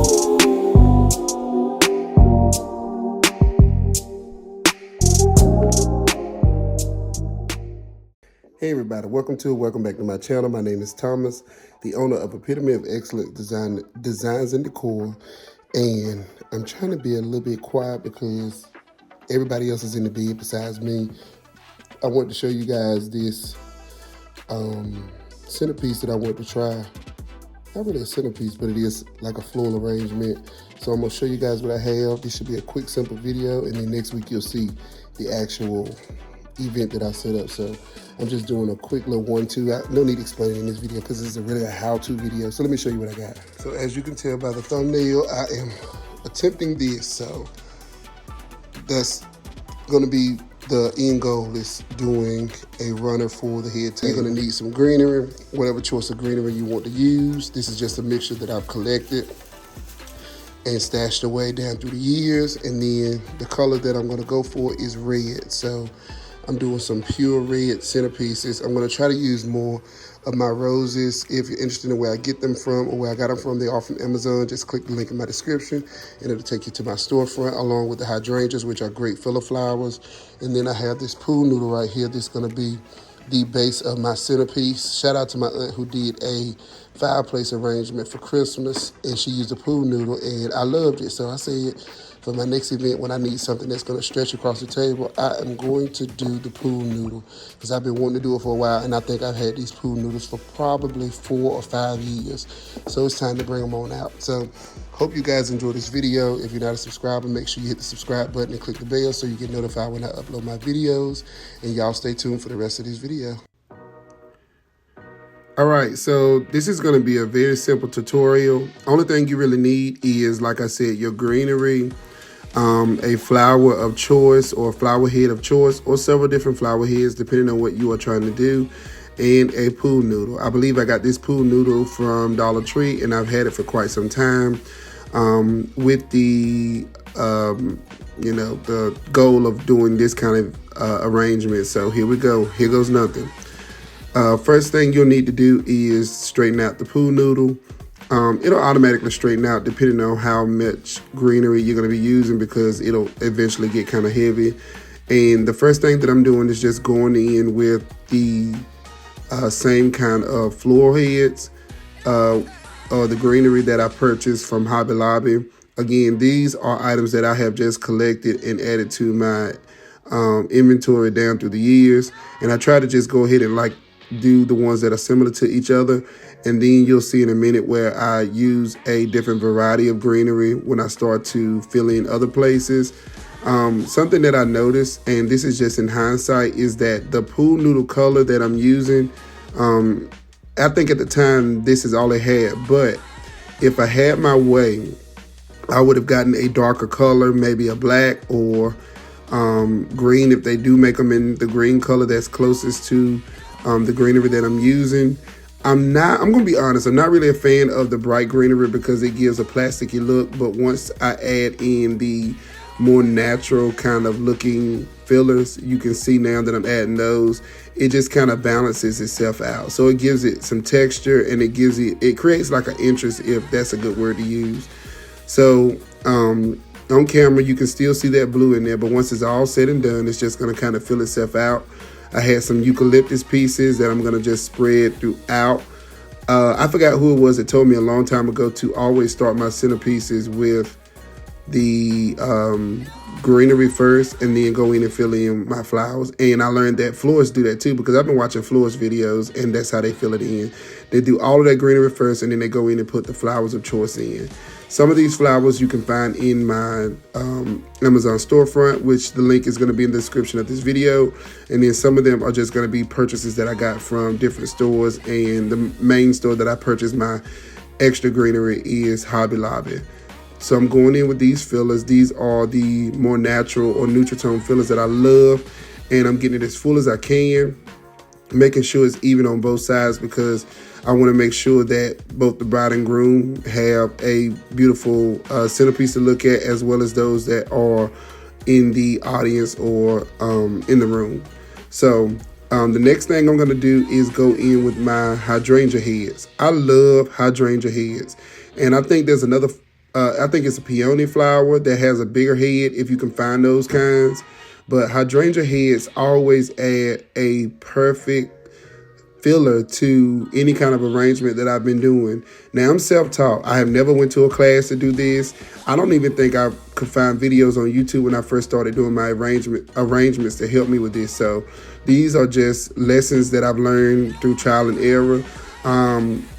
Hey everybody, welcome back to my channel. My name is Thomas, the owner of Epitome of Excellent Designs and Decor, and I'm trying to be a little bit quiet because everybody else is in the bed besides me. I want to show you guys this centerpiece that I want to try. Not really a centerpiece, but it is like a floral arrangement. So I'm gonna show you guys what I have. This should be a quick, simple video, and then next week you'll see the actual event that I set up. So I'm just doing a quick little 1-2. No need explaining in this video because this is really a how-to video. So let me show you what I got. So as you can tell by the thumbnail, I am attempting this. So that's gonna be the end goal, is doing a runner for the head table. You're gonna need some greenery, whatever choice of greenery you want to use. This is just a mixture that I've collected and stashed away down through the years. And then the color that I'm gonna go for is red. So I'm doing some pure red centerpieces. I'm gonna try to use more of my roses. If you're interested in where I get them from or where I got them from, they are from Amazon. Just click the link in my description and it'll take you to my storefront, along with the hydrangeas, which are great filler flowers. And then I have this pool noodle right here. This is gonna be the base of my centerpiece. Shout out to my aunt who did a fireplace arrangement for Christmas, and she used a pool noodle and I loved it. So I said, for my next event, when I need something that's gonna stretch across the table, I am going to do the pool noodle, because I've been wanting to do it for a while, and I think I've had these pool noodles for probably 4 or 5 years. So it's time to bring them on out. So hope you guys enjoy this video. If you're not a subscriber, make sure you hit the subscribe button and click the bell so you get notified when I upload my videos. And y'all stay tuned for the rest of this video. All right, so this is gonna be a very simple tutorial. Only thing you really need is, like I said, your greenery, a flower of choice or a flower head of choice, or several different flower heads depending on what you are trying to do, and a pool noodle. I believe I got this pool noodle from Dollar Tree and I've had it for quite some time, with the the goal of doing this kind of arrangement. So here we go. Here goes nothing. First thing you'll need to do is straighten out the pool noodle. It'll automatically straighten out depending on how much greenery you're going to be using, because it'll eventually get kind of heavy. And the first thing that I'm doing is just going in with the same kind of floral heads, or the greenery that I purchased from Hobby Lobby. Again, these are items that I have just collected and added to my inventory down through the years. And I try to just go ahead and do the ones that are similar to each other. And then you'll see in a minute where I use a different variety of greenery when I start to fill in other places. Something that I noticed, and this is just in hindsight, is that the pool noodle color that I'm using, I think at the time this is all it had, but if I had my way, I would have gotten a darker color, maybe a black or green, if they do make them in the green color that's closest to the greenery that I'm using. I'm gonna be honest, I'm not really a fan of the bright greenery because it gives a plasticky look, but once I add in the more natural kind of looking fillers, you can see now that I'm adding those, it just kind of balances itself out. So it gives it some texture, and it creates like an interest, if that's a good word to use. So on camera you can still see that blue in there, but once it's all said and done, it's just gonna kind of fill itself out. I had some eucalyptus pieces that I'm gonna just spread throughout. I forgot who it was that told me a long time ago to always start my centerpieces with the greenery first and then go in and fill in my flowers. And I learned that florists do that too, because I've been watching florist videos and that's how they fill it in. They do all of that greenery first and then they go in and put the flowers of choice in. Some of these flowers you can find in my Amazon storefront, which the link is going to be in the description of this video. And then some of them are just going to be purchases that I got from different stores. And the main store that I purchased my extra greenery is Hobby Lobby. So I'm going in with these fillers. These are the more natural or neutral tone fillers that I love. And I'm getting it as full as I can, making sure it's even on both sides, because I want to make sure that both the bride and groom have a beautiful centerpiece to look at, as well as those that are in the audience or in the room. So the next thing I'm going to do is go in with my hydrangea heads. I love hydrangea heads. And I think there's another I think it's a peony flower that has a bigger head, if you can find those kinds. But hydrangea heads always add a perfect filler to any kind of arrangement that I've been doing. Now, I'm self-taught. I have never went to a class to do this. I don't even think I could find videos on YouTube when I first started doing my arrangements to help me with this. So these are just lessons that I've learned through trial and error.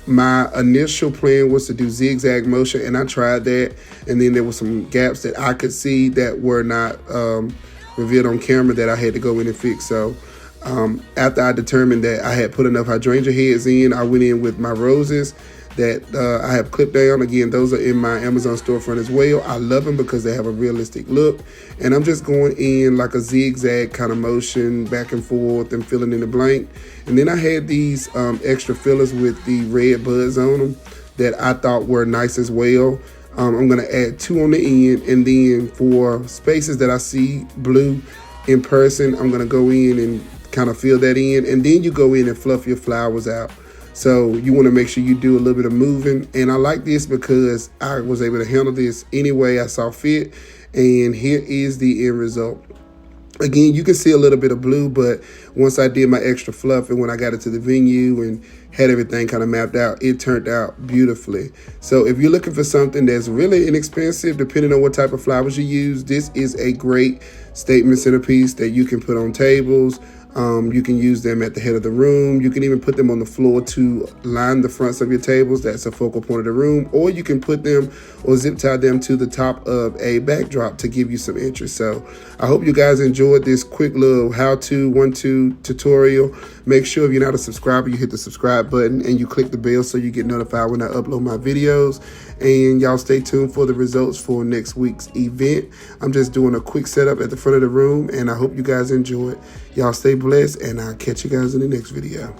My initial plan was to do zigzag motion, and I tried that. And then there were some gaps that I could see that were not revealed on camera that I had to go in and fix. So after I determined that I had put enough hydrangea heads in, I went in with my roses that I have clipped down. Again, those are in my Amazon storefront as well. I love them because they have a realistic look. And I'm just going in like a zigzag kind of motion, back and forth, and filling in the blank. And then I had these extra fillers with the red buds on them that I thought were nice as well. I'm going to add 2 on the end, and then for spaces that I see blue in person, I'm going to go in and kind of fill that in, and then you go in and fluff your flowers out. So you want to make sure you do a little bit of moving. And I like this because I was able to handle this any way I saw fit. And here is the end result. Again, you can see a little bit of blue, but once I did my extra fluff and when I got it to the venue and had everything kind of mapped out, it turned out beautifully. So if you're looking for something that's really inexpensive, depending on what type of flowers you use, this is a great statement centerpiece that you can put on tables. You can use them at the head of the room. You can even put them on the floor to line the fronts of your tables. That's a focal point of the room. Or you can put them or zip tie them to the top of a backdrop to give you some interest. So I hope you guys enjoyed this quick little how-to 1-2 tutorial. Make sure if you're not a subscriber, you hit the subscribe button and you click the bell so you get notified when I upload my videos. And y'all stay tuned for the results for next week's event. I'm just doing a quick setup at the front of the room, and I hope you guys enjoy it. Y'all stay blessed, and I'll catch you guys in the next video.